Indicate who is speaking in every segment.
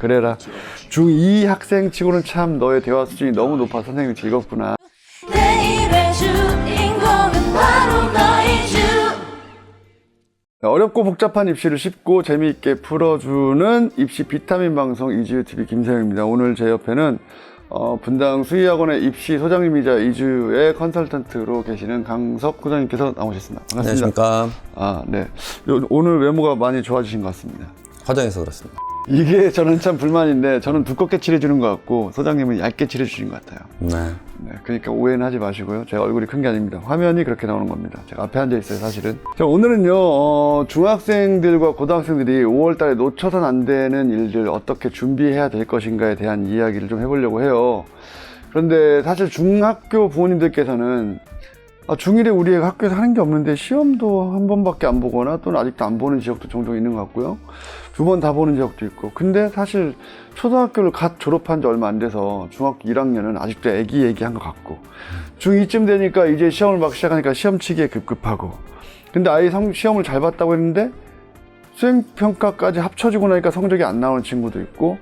Speaker 1: 그래라. 중2 학생 치고는 참 너의 대화 수준이 너무 높아 선생님이 즐겁구나.
Speaker 2: 내일의 주인공은 바로 너이죠.
Speaker 1: 어렵고 복잡한 입시를 쉽고 재미있게 풀어주는 입시 비타민 방송 이주TV 김세영입니다. 오늘 제 옆에는 분당 수의학원의 입시 소장님이자 이주의 컨설턴트로 계시는 강석 소장님께서 나오셨습니다. 반갑습니다.
Speaker 3: 안녕하십니까.
Speaker 1: 네. 오늘 외모가 많이 좋아지신 것 같습니다.
Speaker 3: 화장해서 그렇습니다.
Speaker 1: 이게 저는 참 불만인데 저는 두껍게 칠해주는 것 같고 소장님은 얇게 칠해주신 것 같아요.
Speaker 3: 네.
Speaker 1: 그러니까 오해는 하지 마시고요. 제가 얼굴이 큰 게 아닙니다. 화면이 그렇게 나오는 겁니다. 제가 앞에 앉아 있어요, 사실은. 자, 오늘은요, 중학생들과 고등학생들이 5월 달에 놓쳐선 안 되는 일들 어떻게 준비해야 될 것인가에 대한 이야기를 좀 해보려고 해요. 그런데 사실 중학교 부모님들께서는 중1에 우리 애가 학교에서 하는 게 없는데 시험도 한 번밖에 안 보거나 또는 아직도 안 보는 지역도 종종 있는 것 같고요. 2번 다 보는 지역도 있고. 근데 사실 초등학교를 갓 졸업한 지 얼마 안 돼서 중학교 1학년은 아직도 애기한 것 같고 중2쯤 되니까 이제 시험을 막 시작하니까 시험 치기에 급급하고 근데 아이 시험을 잘 봤다고 했는데 수행평가까지 합쳐지고 나니까 성적이 안 나오는 친구도 있고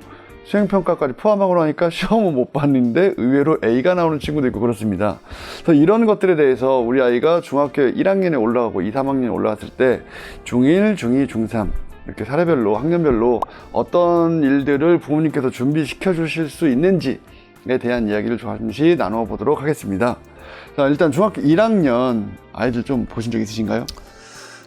Speaker 1: 수행평가까지 포함하고 나니까 시험은 못 봤는데 의외로 A가 나오는 친구도 있고 그렇습니다. 그래서 이런 것들에 대해서 우리 아이가 중학교 1학년에 올라가고 2, 3학년에 올라갔을 때 중1, 중2, 중3 이렇게 사례별로 학년별로 어떤 일들을 부모님께서 준비시켜 주실 수 있는지에 대한 이야기를 잠시 나눠보도록 하겠습니다. 자, 일단 중학교 1학년 아이들 좀 보신 적 있으신가요?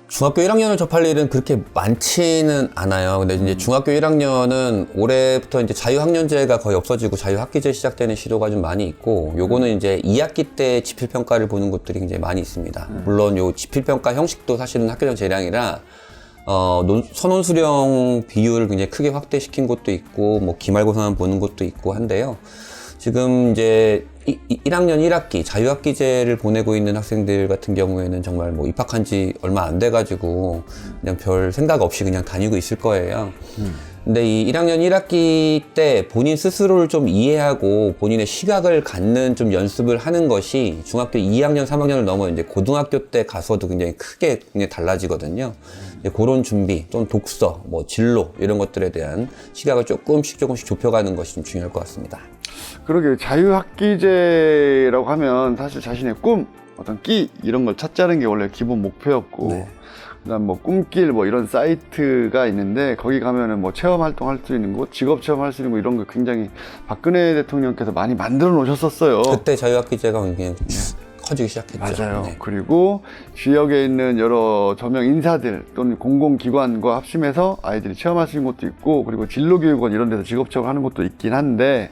Speaker 3: 중학교 1학년을 접할 일은 그렇게 많지는 않아요. 근데 이제 중학교 1학년은 올해부터 이제 자유학년제가 거의 없어지고 자유학기제 시작되는 시도가 좀 많이 있고, 요거는 이제 2학기 때 지필평가를 보는 곳들이 굉장히 많이 있습니다. 물론 요 지필평가 형식도 사실은 학교장 재량이라 선원 수령 비율을 굉장히 크게 확대시킨 곳도 있고, 뭐 기말고사만 보는 곳도 있고 한데요. 지금 이제 1학년 1학기 자유학기제를 보내고 있는 학생들 같은 경우에는 정말 뭐 입학한 지 얼마 안 돼가지고 그냥 별 생각 없이 그냥 다니고 있을 거예요. 근데 이 1학년 1학기 때 본인 스스로를 좀 이해하고 본인의 시각을 갖는 좀 연습을 하는 것이 중학교 2학년, 3학년을 넘어 이제 고등학교 때 가서도 굉장히 크게 굉장히 달라지거든요. 이제 그런 준비, 또는 독서, 뭐 진로 이런 것들에 대한 시각을 조금씩 좁혀가는 것이 좀 중요할 것 같습니다.
Speaker 1: 그러게 자유학기제라고 하면 사실 자신의 꿈, 어떤 끼 이런 걸 찾자는 게 원래 기본 목표였고
Speaker 3: 네.
Speaker 1: 그다음 뭐 꿈길 뭐 이런 사이트가 있는데 거기 가면은 뭐 체험 활동 할 수 있는 곳, 직업 체험 할 수 있는 곳 이런 거 굉장히 박근혜 대통령께서 많이 만들어 놓으셨었어요.
Speaker 3: 그때 자유학기제가 그냥 커지기 시작했죠.
Speaker 1: 맞아요.
Speaker 3: 네.
Speaker 1: 그리고 지역에 있는 여러 저명 인사들 또는 공공기관과 합심해서 아이들이 체험할 수 있는 곳도 있고 그리고 진로교육원 이런 데서 직업 체험을 하는 곳도 있긴 한데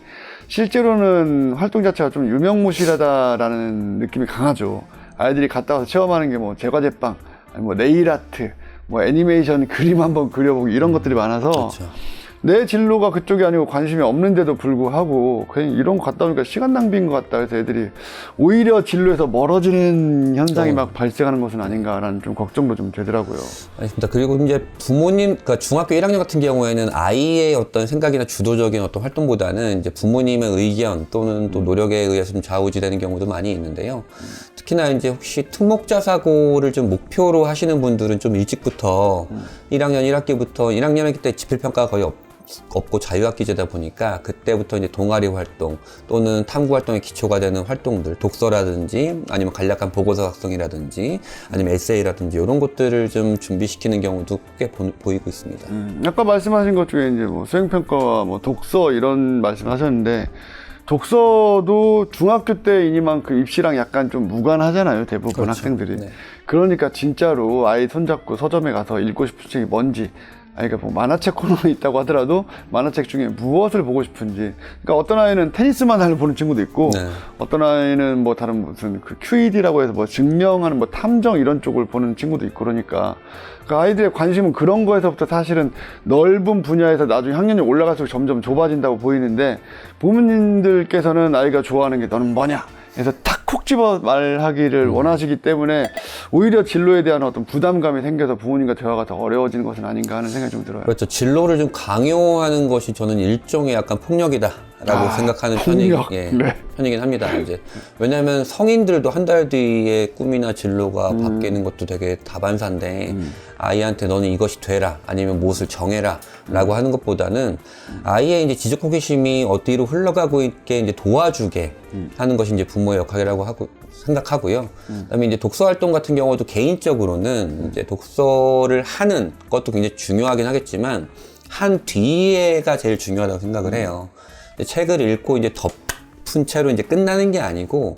Speaker 1: 실제로는 활동 자체가 좀 유명무실하다라는 느낌이 강하죠. 아이들이 갔다 와서 체험하는 게 뭐 제과제빵, 아니 뭐 네일아트, 뭐 애니메이션 그림 한번 그려보기 이런 것들이 많아서
Speaker 3: 그렇죠.
Speaker 1: 내 진로가 그쪽이 아니고 관심이 없는데도 불구하고 그냥 이런 거 갔다 오니까 시간 낭비인 것 같다 해서 애들이 오히려 진로에서 멀어지는 현상이 막 발생하는 것은 아닌가라는 좀 걱정도 좀 되더라고요.
Speaker 3: 알겠습니다. 그리고 이제 부모님, 그러니까 중학교 1학년 같은 경우에는 아이의 어떤 생각이나 주도적인 어떤 활동보다는 이제 부모님의 의견 또는 또 노력에 의해서 좀 좌우지되는 경우도 많이 있는데요. 특히나 이제 혹시 특목자 사고를 좀 목표로 하시는 분들은 좀 일찍부터 1학년 1학기부터 1학년 때 지필평가가 거의 없고 자유학기제다 보니까 그때부터 이제 동아리 활동 또는 탐구 활동의 기초가 되는 활동들, 독서라든지 아니면 간략한 보고서 작성이라든지 아니면 에세이라든지 이런 것들을 좀 준비시키는 경우도 꽤 보이고 있습니다.
Speaker 1: 아까 말씀하신 것 중에 이제 뭐 수행평가와 뭐 독서 이런 말씀하셨는데 독서도 중학교 때이니만큼 입시랑 약간 좀 무관하잖아요, 대부분
Speaker 3: 그렇죠.
Speaker 1: 학생들이.
Speaker 3: 네.
Speaker 1: 그러니까 진짜로 아이 손잡고 서점에 가서 읽고 싶은 책이 뭔지, 그러니까 뭐 만화책 코너에 있다고 하더라도 만화책 중에 무엇을 보고 싶은지. 그러니까 어떤 아이는 테니스 만화를 보는 친구도 있고,
Speaker 3: 네.
Speaker 1: 어떤 아이는 뭐 다른 무슨 그 QED라고 해서 뭐 증명하는 뭐 탐정 이런 쪽을 보는 친구도 있고 그러니까. 그 아이들의 관심은 그런 거에서부터 사실은 넓은 분야에서 나중에 학년이 올라갈수록 점점 좁아진다고 보이는데 부모님들께서는 아이가 좋아하는 게 너는 뭐냐? 그래서 탁 콕 집어 말하기를 원하시기 때문에 오히려 진로에 대한 어떤 부담감이 생겨서 부모님과 대화가 더 어려워지는 것은 아닌가 하는 생각이 좀 들어요.
Speaker 3: 그렇죠. 진로를 좀 강요하는 것이 저는 일종의 약간 폭력이다. 생각하는
Speaker 1: 폭력. 네.
Speaker 3: 편이긴 합니다. 이제 왜냐하면 성인들도 한 달 뒤에 꿈이나 진로가 바뀌는 것도 되게 다반사인데 아이한테 너는 이것이 되라 아니면 무엇을 정해라 라고 하는 것보다는 아이의 이제 지적 호기심이 어디로 흘러가고 있게 이제 도와주게 하는 것이 이제 부모의 역할이라고 생각하고요. 그다음에 이제 독서 활동 같은 경우도 개인적으로는 이제 독서를 하는 것도 굉장히 중요하긴 하겠지만 한 뒤에가 제일 중요하다고 생각을 해요. 책을 읽고 이제 덮은 채로 이제 끝나는 게 아니고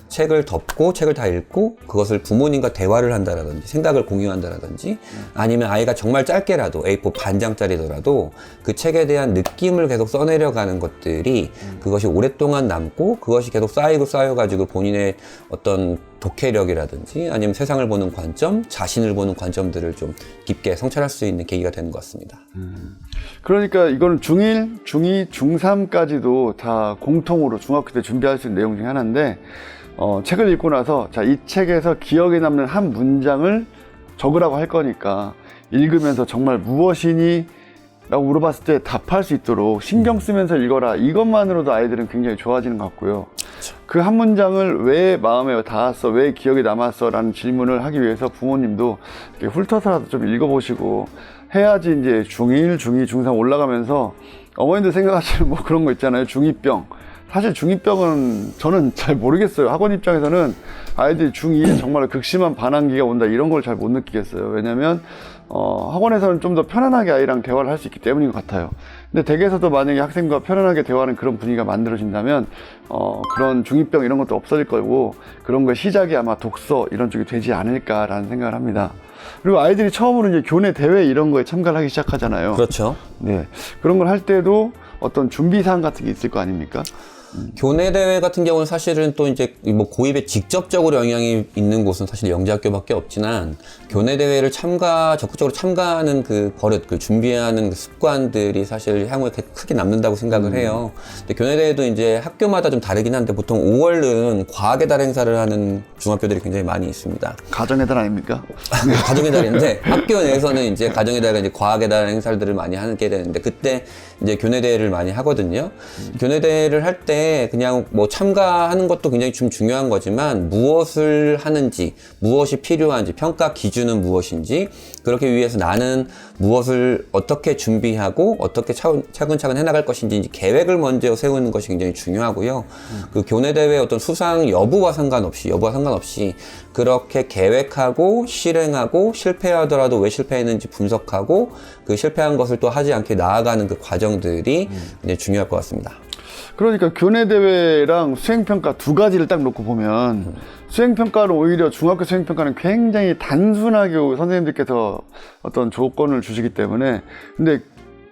Speaker 3: 책을 덮고 책을 다 읽고 그것을 부모님과 대화를 한다라든지 생각을 공유한다라든지 아니면 아이가 정말 짧게라도 A4 반장짜리더라도 그 책에 대한 느낌을 계속 써내려가는 것들이 그것이 오랫동안 남고 그것이 계속 쌓여가지고 본인의 어떤 독해력이라든지 아니면 세상을 보는 관점, 자신을 보는 관점들을 좀 깊게 성찰할 수 있는 계기가 되는 것 같습니다.
Speaker 1: 그러니까 이거는 중1, 중2, 중3까지도 다 공통으로 중학교 때 준비할 수 있는 내용 중에 하나인데 책을 읽고 나서 자, 이 책에서 기억에 남는 한 문장을 적으라고 할 거니까 읽으면서 정말 무엇이니? 라고 물어봤을 때 답할 수 있도록 신경 쓰면서 읽어라. 이것만으로도 아이들은 굉장히 좋아지는 것 같고요. 그 한 문장을 왜 마음에 닿았어? 왜 기억에 남았어? 라는 질문을 하기 위해서 부모님도 이렇게 훑어서라도 좀 읽어보시고 해야지 이제 중1, 중2, 중3 올라가면서 어머님들 생각하시는 뭐 그런 거 있잖아요. 중2병. 사실 중2병은 저는 잘 모르겠어요. 학원 입장에서는 아이들이 중2에 정말 극심한 반항기가 온다 이런 걸 잘 못 느끼겠어요. 왜냐면 학원에서는 좀 더 편안하게 아이랑 대화를 할 수 있기 때문인 것 같아요. 근데 댁에서도 만약에 학생과 편안하게 대화하는 그런 분위기가 만들어진다면 그런 중2병 이런 것도 없어질 거고 그런 거의 시작이 아마 독서 이런 쪽이 되지 않을까라는 생각을 합니다. 그리고 아이들이 처음으로 이제 교내 대회 이런 거에 참가를 하기 시작하잖아요.
Speaker 3: 그렇죠.
Speaker 1: 네. 그런 걸 할 때도 어떤 준비사항 같은 게 있을 거 아닙니까?
Speaker 3: 교내 대회 같은 경우는 사실은 또 이제 뭐 고입에 직접적으로 영향이 있는 곳은 사실 영재학교밖에 없지만 교내 대회를 적극적으로 참가하는 그 버릇, 그 준비하는 그 습관들이 사실 향후에 크게 남는다고 생각을 해요. 근데 교내 대회도 이제 학교마다 좀 다르긴 한데 보통 5월은 과학의 달 행사를 하는 중학교들이 굉장히 많이 있습니다.
Speaker 1: 가정의 달 아닙니까?
Speaker 3: 가정의 달인데 학교 내에서는 이제 가정의 달과 이제 과학의 달 행사들을 많이 하게 되는데 그때 이제 교내 대회를 많이 하거든요. 교내 대회를 할 때 그냥 뭐 참가하는 것도 굉장히 좀 중요한 거지만 무엇을 하는지, 무엇이 필요한지, 평가 기준은 무엇인지, 그렇게 위해서 나는 무엇을 어떻게 준비하고 어떻게 차근차근 해나갈 것인지 계획을 먼저 세우는 것이 굉장히 중요하고요. 그 교내 대회 어떤 수상 여부와 상관없이 그렇게 계획하고 실행하고 실패하더라도 왜 실패했는지 분석하고 그 실패한 것을 또 하지 않게 나아가는 그 과정들이 굉장히 중요할 것 같습니다.
Speaker 1: 그러니까 교내 대회랑 수행평가 두 가지를 딱 놓고 보면 수행평가는 오히려 중학교 수행평가는 굉장히 단순하게 선생님들께서 어떤 조건을 주시기 때문에 근데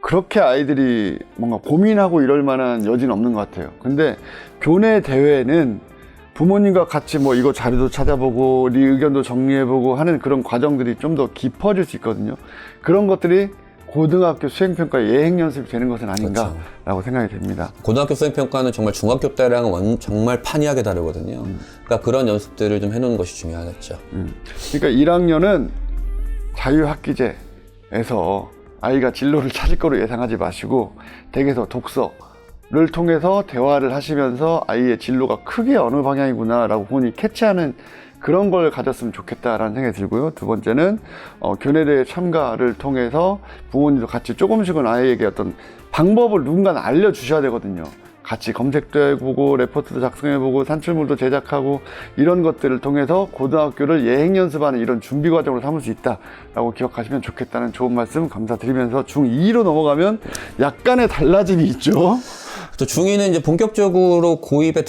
Speaker 1: 그렇게 아이들이 뭔가 고민하고 이럴 만한 여지는 없는 것 같아요. 근데 교내 대회는 부모님과 같이 뭐 이거 자료도 찾아보고 네 의견도 정리해보고 하는 그런 과정들이 좀 더 깊어질 수 있거든요. 그런 것들이 고등학교 수행평가의 예행연습이 되는 것은 아닌가라고 그렇죠. 생각이 됩니다.
Speaker 3: 고등학교 수행평가는 정말 중학교 때랑은 정말 판이하게 다르거든요. 그러니까 그런 연습들을 좀 해놓는 것이 중요하겠죠.
Speaker 1: 그러니까 1학년은 자유학기제에서 아이가 진로를 찾을 거로 예상하지 마시고 댁에서 독서를 통해서 대화를 하시면서 아이의 진로가 크게 어느 방향이구나 라고 본인이 캐치하는 그런 걸 가졌으면 좋겠다라는 생각이 들고요. 두 번째는 교내대회 참가를 통해서 부모님도 같이 조금씩은 아이에게 어떤 방법을 누군가는 알려주셔야 되거든요. 같이 검색도 해보고 레포트도 작성해보고 산출물도 제작하고 이런 것들을 통해서 고등학교를 예행연습하는 이런 준비 과정으로 삼을 수 있다라고 기억하시면 좋겠다는 좋은 말씀 감사드리면서 중2로 넘어가면 약간의 달라짐이 있죠.
Speaker 3: 또 중2는 이제 본격적으로 고입에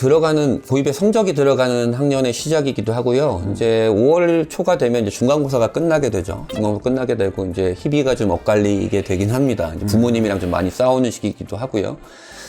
Speaker 3: 성적이 들어가는 학년의 시작이기도 하고요. 이제 5월 초가 되면 이제 중간고사가 끝나게 되죠. 중간고사 끝나게 되고 이제 희비가 좀 엇갈리게 되긴 합니다. 이제 부모님이랑 좀 많이 싸우는 시기이기도 하고요.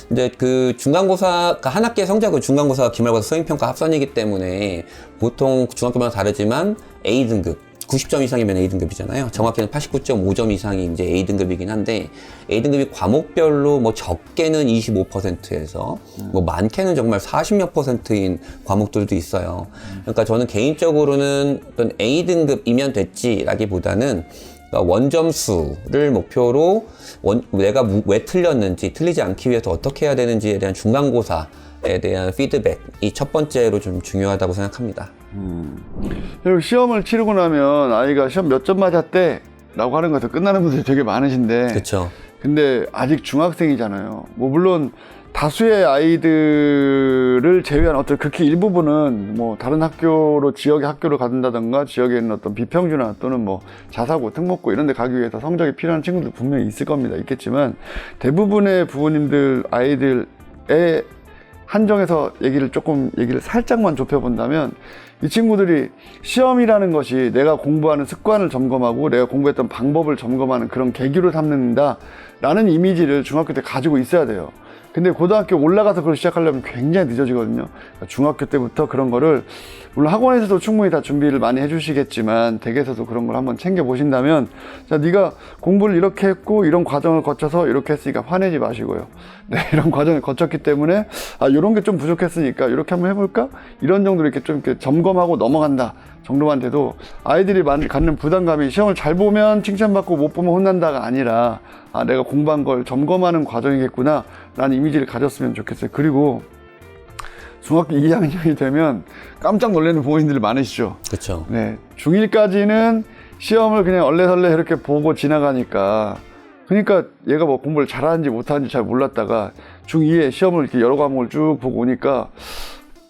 Speaker 3: 근데 그 중간고사가 한 학기의 성적은 중간고사, 기말고사, 수행평가 합산이기 때문에 보통 중학교마다 다르지만 A등급 90점 이상이면 A등급이잖아요. 정확히는 89.5점 이상이 이제 A등급이긴 한데, A등급이 과목별로 뭐 적게는 25%에서 뭐 많게는 정말 40몇 %인 과목들도 있어요. 그러니까 저는 개인적으로는 어떤 A등급이면 됐지라기보다는 그러니까 원점수를 목표로 내가 왜 틀렸는지, 틀리지 않기 위해서 어떻게 해야 되는지에 대한 중간고사에 대한 피드백이 첫 번째로 좀 중요하다고 생각합니다.
Speaker 1: 그리고 시험을 치르고 나면 아이가 시험 몇 점 맞았대 라고 하는 것에서 끝나는 분들이 되게 많으신데
Speaker 3: 그렇죠.
Speaker 1: 근데 아직 중학생이잖아요. 뭐 물론 다수의 아이들을 제외한 어떤 극히 일부분은 뭐 다른 학교로 지역의 학교를 간다던가 지역에 있는 어떤 비평준화 또는 뭐 자사고, 특목고 이런 데 가기 위해서 성적이 필요한 친구들 분명히 있을 겁니다. 있겠지만 대부분의 부모님들 아이들의 한정해서 얘기를 살짝만 좁혀본다면 이 친구들이 시험이라는 것이 내가 공부하는 습관을 점검하고 내가 공부했던 방법을 점검하는 그런 계기로 삼는다라는 이미지를 중학교 때 가지고 있어야 돼요. 근데 고등학교 올라가서 그걸 시작하려면 굉장히 늦어지거든요. 그러니까 중학교 때부터 그런 거를 물론 학원에서도 충분히 다 준비를 많이 해주시겠지만 댁에서도 그런 걸 한번 챙겨 보신다면 자 네가 공부를 이렇게 했고 이런 과정을 거쳐서 이렇게 했으니까 화내지 마시고요. 네, 이런 과정을 거쳤기 때문에 이런 게 좀 부족했으니까 이렇게 한번 해볼까? 이런 정도로 이렇게 좀 이렇게 점검하고 넘어간다 정도만 돼도 아이들이 갖는 부담감이 시험을 잘 보면 칭찬받고 못 보면 혼난다가 아니라 내가 공부한 걸 점검하는 과정이겠구나 라는 이미지를 가졌으면 좋겠어요. 그리고 중학교 2학년이 되면 깜짝 놀라는 부모님들이 많으시죠.
Speaker 3: 그렇죠.
Speaker 1: 네, 중1까지는 시험을 그냥 얼레설레 이렇게 보고 지나가니까 그러니까 얘가 뭐 공부를 잘하는지 못하는지 잘 몰랐다가 중2에 시험을 이렇게 여러 과목을 쭉 보고 오니까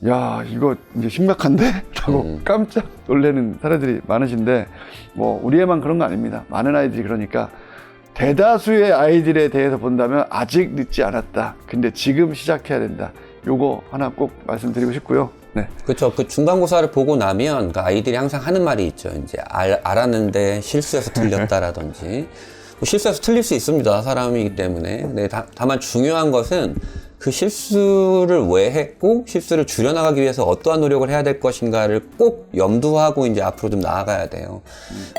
Speaker 1: 야 이거 이제 심각한데? 라고 깜짝 놀라는 사례들이 많으신데 뭐 우리 애만 그런 거 아닙니다. 많은 아이들이 그러니까 대다수의 아이들에 대해서 본다면 아직 늦지 않았다. 근데 지금 시작해야 된다. 요거 하나 꼭 말씀드리고 싶고요. 네.
Speaker 3: 그렇죠. 그 중간고사를 보고 나면 그 아이들이 항상 하는 말이 있죠. 이제 알았는데 실수해서 틀렸다라든지. 뭐 실수해서 틀릴 수 있습니다. 사람이기 때문에. 네, 다만 중요한 것은 그 실수를 왜 했고 실수를 줄여나가기 위해서 어떠한 노력을 해야 될 것인가를 꼭 염두하고 이제 앞으로 좀 나아가야 돼요.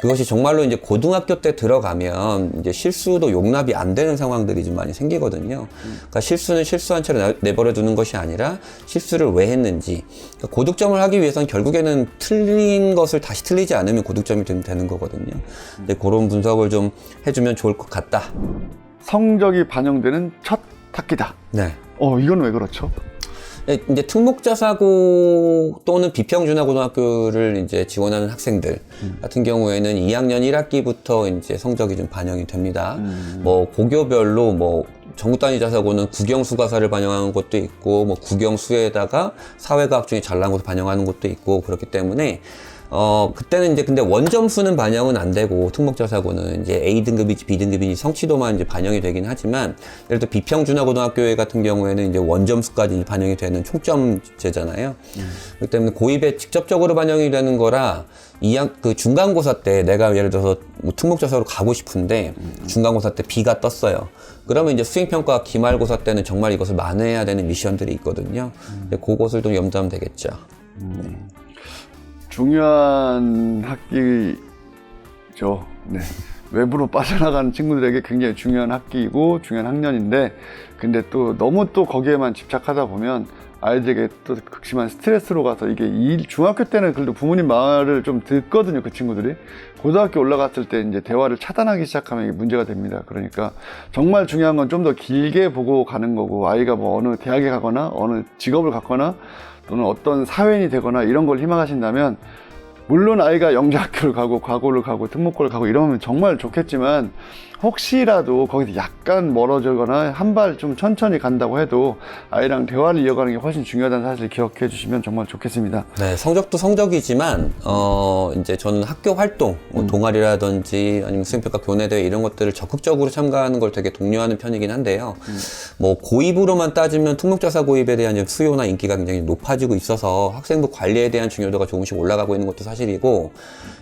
Speaker 3: 그것이 정말로 이제 고등학교 때 들어가면 이제 실수도 용납이 안 되는 상황들이 좀 많이 생기거든요. 그러니까 실수는 실수한 채로 내버려 두는 것이 아니라 실수를 왜 했는지. 그러니까 고득점을 하기 위해서는 결국에는 틀린 것을 다시 틀리지 않으면 고득점이 되는 거거든요. 근데 그런 분석을 좀 해주면 좋을 것 같다.
Speaker 1: 성적이 반영되는 첫 학기다.
Speaker 3: 네.
Speaker 1: 이건 왜 그렇죠?
Speaker 3: 이제 특목자사고 또는 비평준화고등학교를 이제 지원하는 학생들 같은 경우에는 2학년 1학기부터 이제 성적이 좀 반영이 됩니다. 뭐 고교별로 뭐 전국 단위 자사고는 국영수가사를 반영하는 것도 있고, 뭐 국영수에다가 사회과학 중에 잘 나온 것을 반영하는 것도 있고, 그렇기 때문에 그때는 이제 근데 원점수는 반영은 안 되고, 특목자사고는 이제 A등급이지 B등급이지 성취도만 이제 반영이 되긴 하지만, 예를 들어 비평준화고등학교 같은 경우에는 이제 원점수까지 이제 반영이 되는 총점제잖아요. 그렇기 때문에 고입에 직접적으로 반영이 되는 거라, 그 중간고사 때 내가 예를 들어서 뭐 특목자사로 가고 싶은데, 중간고사 때 B가 떴어요. 그러면 이제 수행평가 기말고사 때는 정말 이것을 만회해야 되는 미션들이 있거든요. 그것을 좀 염두하면 되겠죠.
Speaker 1: 중요한 학기죠. 네. 외부로 빠져나가는 친구들에게 굉장히 중요한 학기이고 중요한 학년인데 근데 또 너무 또 거기에만 집착하다 보면 아이들에게 또 극심한 스트레스로 가서 이게 중학교 때는 그래도 부모님 말을 좀 듣거든요, 그 친구들이. 고등학교 올라갔을 때 이제 대화를 차단하기 시작하면 이게 문제가 됩니다. 그러니까 정말 중요한 건 좀 더 길게 보고 가는 거고 아이가 뭐 어느 대학에 가거나 어느 직업을 갖거나 또는 어떤 사회인이 되거나 이런 걸 희망하신다면 물론 아이가 영재학교를 가고 과고를 가고 특목고를 가고 이러면 정말 좋겠지만 혹시라도 거기서 약간 멀어지거나 한 발 좀 천천히 간다고 해도 아이랑 대화를 이어가는 게 훨씬 중요하다는 사실을 기억해 주시면 정말 좋겠습니다.
Speaker 3: 네, 성적도 성적이지만 이제 저는 학교 활동, 뭐 동아리라든지 아니면 수행평가 교내대회 이런 것들을 적극적으로 참가하는 걸 되게 독려하는 편이긴 한데요. 뭐 고입으로만 따지면 특목자사 고입에 대한 이제 수요나 인기가 굉장히 높아지고 있어서 학생부 관리에 대한 중요도가 조금씩 올라가고 있는 것도 사실이고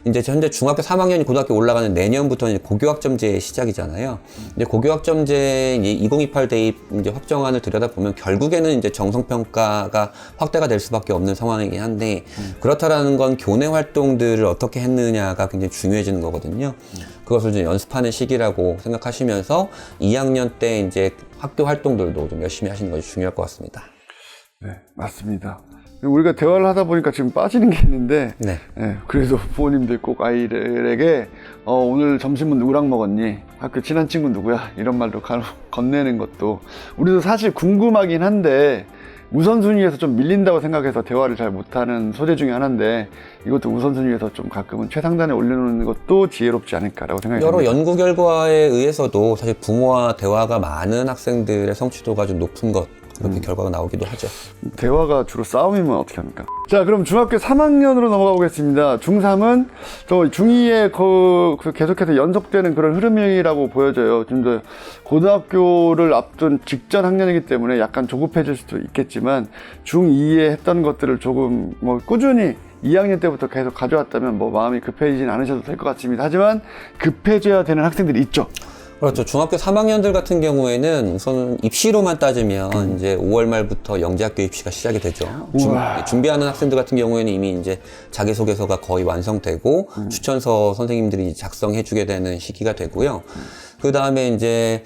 Speaker 3: 이제 현재 중학교 3학년이 고등학교 올라가는 내년부터는 이제 고교학점제 시작이잖아요. 이제 고교학점제 2028 대입 이제 확정안을 들여다보면 결국에는 이제 정성평가가 확대가 될 수밖에 없는 상황이긴 한데 그렇다라는 건 교내 활동들을 어떻게 했느냐가 굉장히 중요해지는 거거든요. 그것을 좀 연습하는 시기라고 생각하시면서 2학년 때 이제 학교 활동들도 좀 열심히 하시는 것이 중요할 것 같습니다.
Speaker 1: 네, 맞습니다. 우리가 대화를 하다 보니까 지금 빠지는 게 있는데
Speaker 3: 네.
Speaker 1: 예, 그래도 부모님들 꼭 아이들에게 오늘 점심은 누구랑 먹었니? 학교 친한 친구 누구야? 이런 말도 건네는 것도 우리도 사실 궁금하긴 한데 우선순위에서 좀 밀린다고 생각해서 대화를 잘 못하는 소재 중에 하나인데 이것도 우선순위에서 좀 가끔은 최상단에 올려놓는 것도 지혜롭지 않을까라고 생각이
Speaker 3: 여러
Speaker 1: 듭니다.
Speaker 3: 연구 결과에 의해서도 사실 부모와 대화가 많은 학생들의 성취도가 좀 높은 것 그렇게 결과가 나오기도 하죠.
Speaker 1: 대화가 주로 싸움이면 어떻게 합니까? 자, 그럼 중학교 3학년으로 넘어가 보겠습니다. 중3은 저 중2에 계속해서 연속되는 그런 흐름이라고 보여져요. 좀 더 고등학교를 앞둔 직전 학년이기 때문에 약간 조급해질 수도 있겠지만 중2에 했던 것들을 조금 꾸준히 2학년 때부터 계속 가져왔다면 마음이 급해지진 않으셔도 될 것 같습니다. 하지만 급해져야 되는 학생들이 있죠.
Speaker 3: 그렇죠. 중학교 3학년들 같은 경우에는 우선 입시로만 따지면 이제 5월 말부터 영재학교 입시가 시작이 되죠. 준비하는 학생들 같은 경우에는 이미 이제 자기소개서가 거의 완성되고 추천서 선생님들이 작성해주게 되는 시기가 되고요. 그 다음에 이제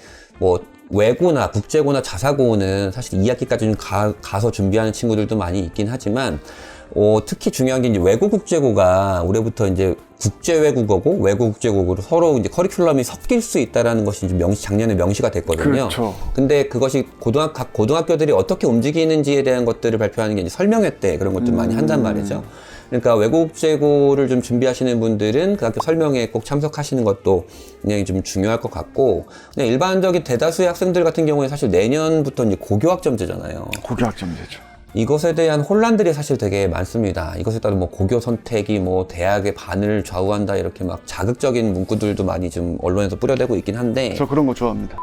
Speaker 3: 외고나 국제고나 자사고는 사실 2학기까지 가서 준비하는 친구들도 많이 있긴 하지만 특히 중요한 게 이제 외고 국제고가 올해부터 이제 국제 외국어고 외고 국제고로 서로 이제 커리큘럼이 섞일 수 있다라는 것이 이제 작년에 명시가 됐거든요.
Speaker 1: 그렇죠.
Speaker 3: 근데 그것이 각 고등학교들이 어떻게 움직이는지에 대한 것들을 발표하는 게 이제 설명회 때 그런 것들 많이 한단 말이죠. 그러니까 외고 국제고를 좀 준비하시는 분들은 그 학교 설명회에 꼭 참석하시는 것도 굉장히 좀 중요할 것 같고, 근데 일반적인 대다수의 학생들 같은 경우에 사실 내년부터 이제 고교학점제잖아요.
Speaker 1: 고교학점제죠.
Speaker 3: 이것에 대한 혼란들이 사실 되게 많습니다. 이것에 따른 고교 선택이 대학의 반을 좌우한다 이렇게 막 자극적인 문구들도 많이 좀 언론에서 뿌려대고 있긴 한데.
Speaker 1: 저 그런 거 좋아합니다.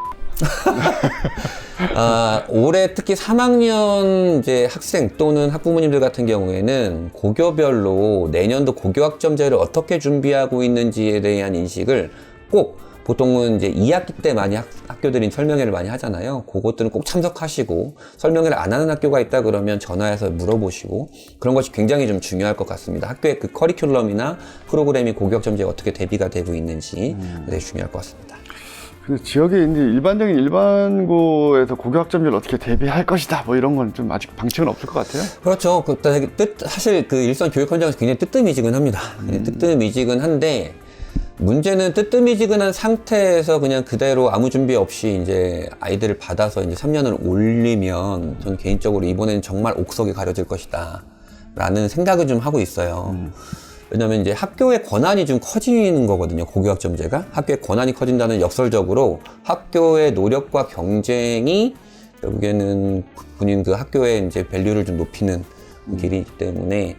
Speaker 3: 올해 특히 3학년 이제 학생 또는 학부모님들 같은 경우에는 고교별로 내년도 고교학점제를 어떻게 준비하고 있는지에 대한 인식을 꼭 보통은 이제 2학기 때 많이 학교들이 설명회를 많이 하잖아요. 그것들은 꼭 참석하시고, 설명회를 안 하는 학교가 있다 그러면 전화해서 물어보시고, 그런 것이 굉장히 좀 중요할 것 같습니다. 학교의 그 커리큘럼이나 프로그램이 고교학점제에 어떻게 대비가 되고 있는지 되게 중요할 것 같습니다.
Speaker 1: 근데 지역에 이제 일반적인 일반고에서 고교학점제를 어떻게 대비할 것이다 이런 건 좀 아직 방침은 없을 것 같아요.
Speaker 3: 그렇죠. 사실 그 일선 교육 현장에서 굉장히 뜨뜻미지근합니다. 뜨뜻미지근한데 문제는 뜨뜻미지근한 상태에서 그냥 그대로 아무 준비 없이 이제 아이들을 받아서 이제 3년을 올리면 저는 개인적으로 이번에는 정말 옥석이 가려질 것이다 라는 생각을 좀 하고 있어요. 왜냐면 이제 학교의 권한이 좀 커지는 거거든요. 고교학점제가. 학교의 권한이 커진다는 역설적으로 학교의 노력과 경쟁이 결국에는 본인 그 학교의 이제 밸류를 좀 높이는 길이기 때문에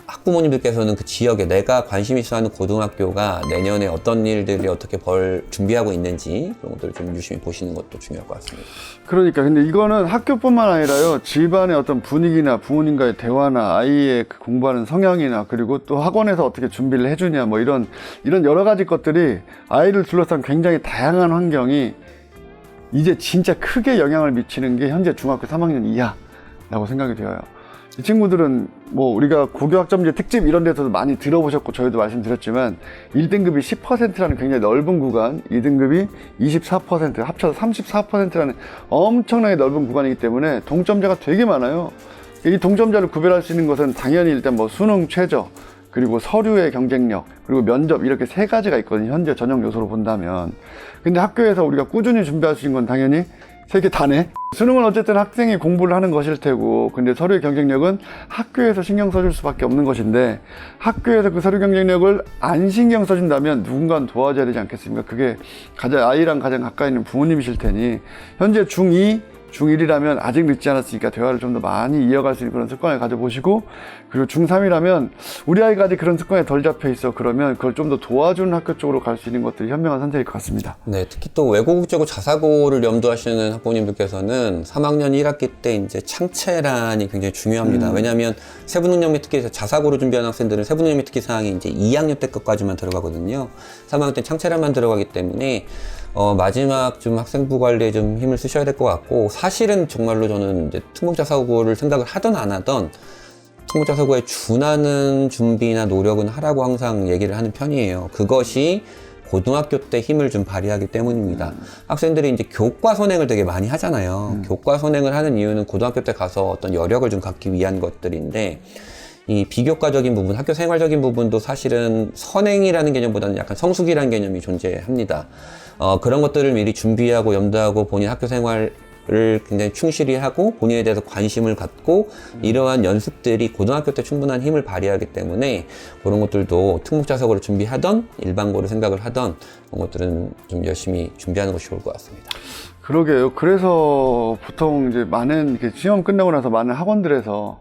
Speaker 3: 학부모님들께서는 그 지역에 내가 관심 있어 하는 고등학교가 내년에 어떤 일들이 어떻게 준비하고 있는지 그런 것들을 좀 유심히 보시는 것도 중요할 것 같습니다.
Speaker 1: 그러니까 근데 이거는 학교뿐만 아니라요, 집안의 어떤 분위기나 부모님과의 대화나 아이의 그 공부하는 성향이나 그리고 또 학원에서 어떻게 준비를 해주냐 이런 여러 가지 것들이 아이를 둘러싼 굉장히 다양한 환경이 이제 진짜 크게 영향을 미치는 게 현재 중학교 3학년 이하라고 생각이 되어요. 이 친구들은 우리가 고교학점제 특집 이런 데서도 많이 들어보셨고 저희도 말씀드렸지만 1등급이 10%라는 굉장히 넓은 구간, 2등급이 24%, 합쳐서 34%라는 엄청나게 넓은 구간이기 때문에 동점자가 되게 많아요. 이 동점자를 구별할 수 있는 것은 당연히 일단 수능 최저, 그리고 서류의 경쟁력, 그리고 면접 이렇게 세 가지가 있거든요. 현재 전형 요소로 본다면. 근데 학교에서 우리가 꾸준히 준비할 수 있는 건 당연히 세 개 다네. 수능은 어쨌든 학생이 공부를 하는 것일 테고, 근데 서류의 경쟁력은 학교에서 신경 써줄 수밖에 없는 것인데, 학교에서 그 서류 경쟁력을 안 신경 써준다면 누군가는 도와줘야 되지 않겠습니까? 그게 아이랑 가장 가까이 있는 부모님이실 테니, 현재 중2, 중1이라면 아직 늦지 않았으니까 대화를 좀 더 많이 이어갈 수 있는 그런 습관을 가져보시고, 그리고 중3이라면 우리 아이가 아직 그런 습관에 덜 잡혀 있어. 그러면 그걸 좀 더 도와주는 학교 쪽으로 갈 수 있는 것들이 현명한 선택일 것 같습니다.
Speaker 3: 네, 특히 또 외고국제고 자사고를 염두하시는 학부모님들께서는 3학년 1학기 때 이제 창체란이 굉장히 중요합니다. 왜냐하면 세부능력 및 특기 자사고를 준비하는 학생들은 세부능력 및 특기 사항이 이제 2학년 때 것까지만 들어가거든요. 3학년 때 창체란만 들어가기 때문에 마지막 좀 학생부 관리에 좀 힘을 쓰셔야 될 것 같고, 사실은 정말로 저는 이제 특목자사고를 생각을 하던 안 하던 특목자사고에 준하는 준비나 노력은 하라고 항상 얘기를 하는 편이에요. 그것이 고등학교 때 힘을 좀 발휘하기 때문입니다. 학생들이 이제 교과 선행을 되게 많이 하잖아요. 교과 선행을 하는 이유는 고등학교 때 가서 어떤 여력을 좀 갖기 위한 것들인데, 이 비교과적인 부분, 학교 생활적인 부분도 사실은 선행이라는 개념보다는 약간 성숙이라는 개념이 존재합니다. 그런 것들을 미리 준비하고 염두하고 본인 학교 생활을 굉장히 충실히 하고 본인에 대해서 관심을 갖고 이러한 연습들이 고등학교 때 충분한 힘을 발휘하기 때문에 그런 것들도 특목자석으로 준비하던 일반고를 생각을 하던 그런 것들은 좀 열심히 준비하는 것이 좋을 것 같습니다.
Speaker 1: 그러게요. 그래서 보통 이제 많은 시험 끝나고 나서 많은 학원들에서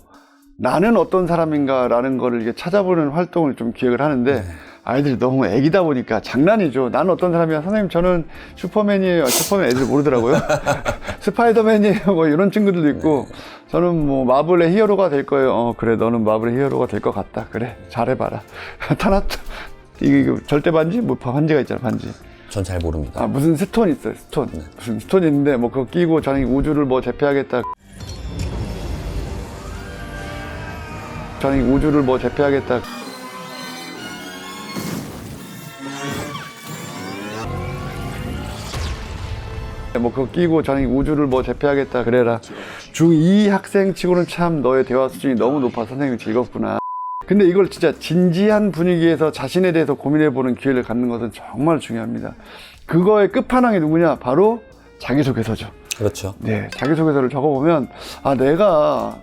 Speaker 1: 나는 어떤 사람인가라는 거를 이게 찾아보는 활동을 좀 기획을 하는데 아이들이 너무 애기다 보니까 장난이죠. 나는 어떤 사람이야? 선생님, 저는 슈퍼맨이에요. 슈퍼맨 애들이 모르더라고요. 스파이더맨이에요. 뭐 이런 친구들도 있고, 저는 뭐 마블의 히어로가 될 거예요. 그래, 너는 마블의 히어로가 될 것 같다. 그래, 잘해봐라. 타나토. 이게 절대 반지? 뭐 반지가 있잖아, 반지.
Speaker 3: 전 잘 모릅니다.
Speaker 1: 아, 무슨 스톤 있어요, 스톤. 무슨 스톤이 있는데, 뭐 그거 끼고 저는 우주를 뭐 제패하겠다. 저는 우주를 뭐 제패하겠다. 뭐 그거 끼고 저는 우주를 뭐 제패하겠다 그래라. 중2 학생 치고는 참 너의 대화 수준이 너무 높아. 선생님이 즐겁구나. 근데 이걸 진짜 진지한 분위기에서 자신에 대해서 고민해보는 기회를 갖는 것은 정말 중요합니다. 그거의 끝판왕이 누구냐? 바로 자기소개서죠.
Speaker 3: 그렇죠.
Speaker 1: 네, 자기소개서를 적어보면 내가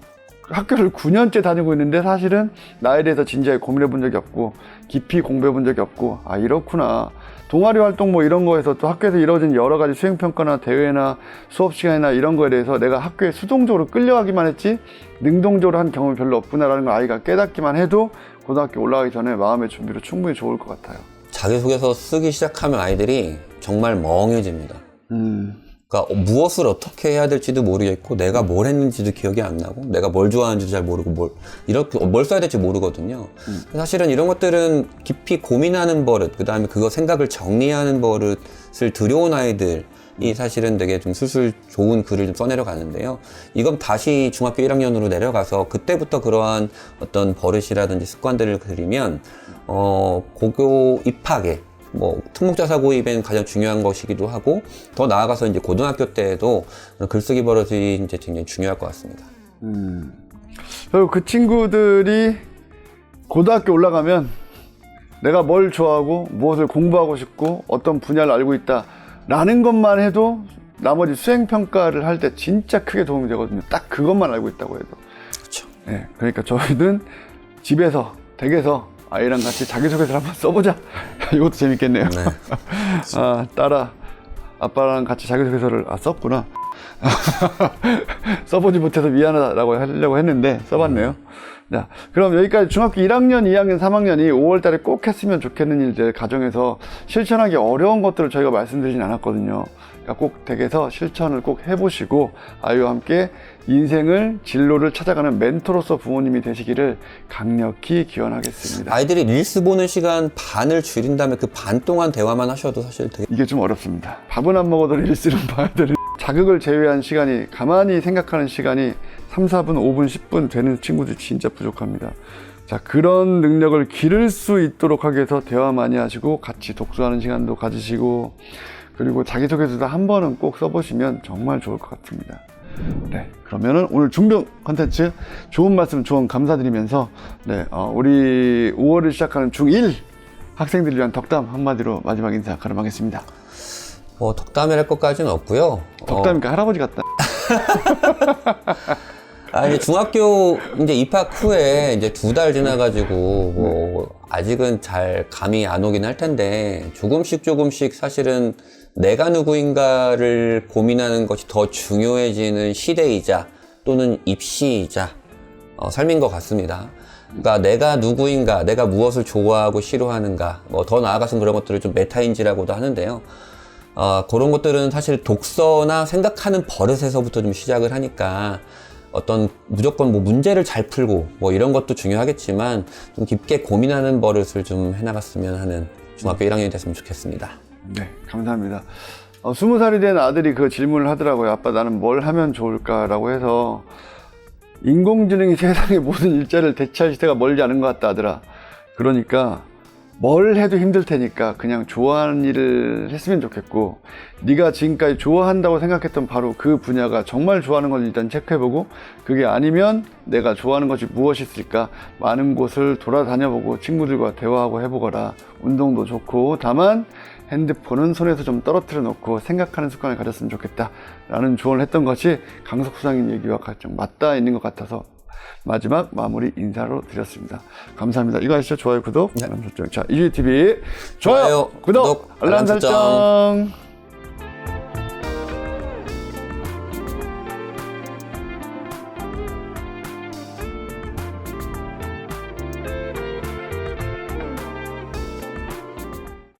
Speaker 1: 학교를 9년째 다니고 있는데 사실은 나에 대해서 진지하게 고민해 본 적이 없고 깊이 공부해 본 적이 없고 이렇구나. 동아리 활동 뭐 이런 거에서 또 학교에서 이루어진 여러 가지 수행평가나 대회나 수업 시간이나 이런 거에 대해서 내가 학교에 수동적으로 끌려가기만 했지 능동적으로 한 경험이 별로 없구나라는 걸 아이가 깨닫기만 해도 고등학교 올라가기 전에 마음의 준비로 충분히 좋을 것 같아요.
Speaker 3: 자기소개서 쓰기 시작하면 아이들이 정말 멍해집니다. 그러니까 무엇을 어떻게 해야 될지도 모르겠고 내가 뭘 했는지도 기억이 안 나고 내가 뭘 좋아하는지도 잘 모르고 뭘 써야 될지 모르거든요. 사실은 이런 것들은 깊이 고민하는 버릇, 그 다음에 그거 생각을 정리하는 버릇을 들여온 아이들이 사실은 되게 좀 술술 좋은 글을 좀 써내려 가는데요. 이건 다시 중학교 1학년으로 내려가서 그때부터 그러한 어떤 버릇이라든지 습관들을 들이면 고교 입학에 뭐 특목자사 고입엔 가장 중요한 것이기도 하고 더 나아가서 이제 고등학교 때에도 글쓰기 버릇이 이제 굉장히 중요할 것 같습니다.
Speaker 1: 그리고 그 친구들이 고등학교 올라가면 내가 뭘 좋아하고 무엇을 공부하고 싶고 어떤 분야를 알고 있다라는 것만 해도 나머지 수행평가를 할 때 진짜 크게 도움이 되거든요. 딱 그것만 알고 있다고 해도.
Speaker 3: 그렇죠.
Speaker 1: 네, 그러니까 저희는 집에서 댁에서 아이랑 같이 자기소개서를 한번 써보자. 이것도 재밌겠네요.
Speaker 3: 네.
Speaker 1: 딸아, 아빠랑 같이 자기소개서를 썼구나. 써보지 못해서 미안하다고 하려고 했는데 써봤네요. 자, 그럼 여기까지 중학교 1학년, 2학년, 3학년이 5월 달에 꼭 했으면 좋겠는 일들 가정에서 실천하기 어려운 것들을 저희가 말씀드리진 않았거든요. 그러니까 꼭 댁에서 실천을 꼭 해보시고 아이와 함께 인생을 진로를 찾아가는 멘토로서 부모님이 되시기를 강력히 기원하겠습니다.
Speaker 3: 아이들이 릴스 보는 시간 반을 줄인 다음에 그 반 동안 대화만 하셔도 사실 되게
Speaker 1: 이게 좀 어렵습니다. 밥은 안 먹어도 릴스는 봐야 되는 자극을 제외한 시간이 가만히 생각하는 시간이 3, 4분, 5분, 10분 되는 친구들이 진짜 부족합니다. 자, 그런 능력을 기를 수 있도록 하기 위해서 대화 많이 하시고 같이 독서하는 시간도 가지시고 그리고 자기소개서도 한 번은 꼭 써보시면 정말 좋을 것 같습니다. 네, 그러면은 오늘 중병 컨텐츠 좋은 말씀, 조언 감사드리면서 우리 5월을 시작하는 중1 학생들을 위한 덕담 한마디로 마지막 인사 가름하겠습니다.
Speaker 3: 뭐 덕담이랄 것까지는 없고요.
Speaker 1: 덕담이니까 할아버지 같다.
Speaker 3: 이제 중학교 이제 입학 후에 이제 2달 지나가지고 뭐 아직은 잘 감이 안 오긴 할 텐데 조금씩 사실은 내가 누구인가를 고민하는 것이 더 중요해지는 시대이자 또는 입시이자 삶인 것 같습니다. 그러니까 내가 누구인가, 내가 무엇을 좋아하고 싫어하는가, 뭐 더 나아가서는 그런 것들을 좀 메타인지라고도 하는데요. 그런 것들은 사실 독서나 생각하는 버릇에서부터 좀 시작을 하니까 어떤 무조건 뭐 문제를 잘 풀고 뭐 이런 것도 중요하겠지만 좀 깊게 고민하는 버릇을 좀 해나갔으면 하는 중학교 1학년이 됐으면 좋겠습니다.
Speaker 1: 네, 감사합니다. 20살이 된 아들이 그 질문을 하더라고요. 아빠, 나는 뭘 하면 좋을까라고 해서 인공지능이 세상의 모든 일자리를 대체할 시대가 멀지 않은 것 같다, 아들아. 그러니까 뭘 해도 힘들 테니까 그냥 좋아하는 일을 했으면 좋겠고, 네가 지금까지 좋아한다고 생각했던 바로 그 분야가 정말 좋아하는 걸 일단 체크해보고, 그게 아니면 내가 좋아하는 것이 무엇이 있을까 많은 곳을 돌아다녀보고 친구들과 대화하고 해보거라. 운동도 좋고, 다만 핸드폰은 손에서 좀 떨어뜨려 놓고 생각하는 습관을 가졌으면 좋겠다 라는 조언을 했던 것이 강석 소장님 얘기와 가장 맞닿아 있는 것 같아서 마지막 마무리 인사로 드렸습니다. 감사합니다. 이거 아시죠? 좋아요, 구독, 알람 설정. 자, 이주희TV 좋아요, 구독, 알람 설정.